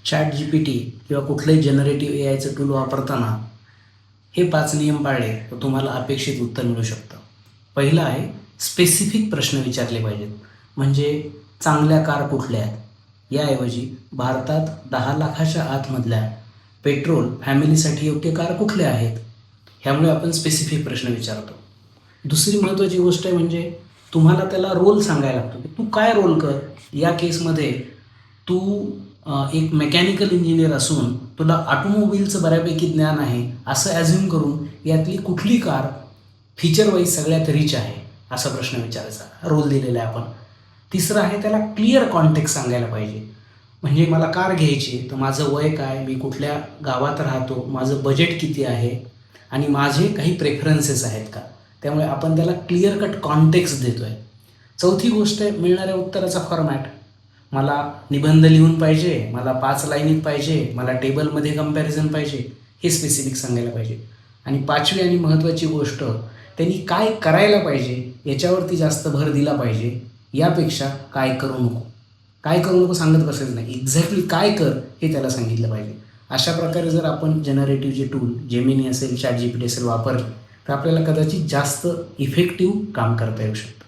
ChatGPT किंवा कुठलंही generative एआयचं tool वापरताना हे 5 नियम पाळले तर तुम्हाला अपेक्षित उत्तर मिळू शकतं. पहिलं आहे, स्पेसिफिक प्रश्न विचारले पाहिजेत. म्हणजे चांगल्या कार कुठल्या आहेत? याऐवजी भारतात 10 लाखाच्या आतमधल्या पेट्रोल फॅमिलीसाठी योग्य कार कुठल्या आहेत? ह्यामुळे आपण स्पेसिफिक प्रश्न विचारतो. दुसरी महत्त्वाची गोष्ट आहे म्हणजे तुम्हाला त्याला रोल सांगायला लागतो की तू काय रोल कर. या केसमध्ये तू एक मेकॅनिकल इंजिनियर असून तुला ऑटोमोबिलचं बऱ्यापैकी ज्ञान आहे असं ॲझ्युम करून यातली कुठली कार फीचर वाईज सगळ्यात रिच आहे असा प्रश्न विचारायचा. रोल दिलेला आहे आपण. तिसरं आहे, त्याला क्लिअर कॉन्टेक्स्ट सांगायला पाहिजे. म्हणजे मला कार घ्यायची तर माझं वय काय, मी कुठल्या गावात राहतो, माझं बजेट किती आहे आणि माझे काही प्रेफरन्सेस आहेत का. त्यामुळे आपण त्याला क्लिअर कट कॉन्टेक्स्ट देतो आहे. चौथी गोष्ट आहे मिळणाऱ्या उत्तराचा फॉर्मॅट. मला निबंध लिहून पाहिजे, मला 5 लाईनीत पाहिजे, मला टेबलमध्ये कंपॅरिझन पाहिजे, हे स्पेसिफिक सांगायला पाहिजे. आणि 5वी आणि महत्त्वाची गोष्ट, त्यांनी काय करायला पाहिजे याच्यावरती जास्त भर दिला पाहिजे, यापेक्षा काय करू नको. काय करू नको सांगत बसायचं नाही, एक्झॅक्टली काय कर हे त्याला सांगितलं पाहिजे. अशा प्रकारे जर आपण जनरेटिव्ह जे टूल जेमिनी असेल, ChatGPT असेल वापरले तर आपल्याला कदाचित जास्त इफेक्टिव्ह काम करता येऊ शकतं.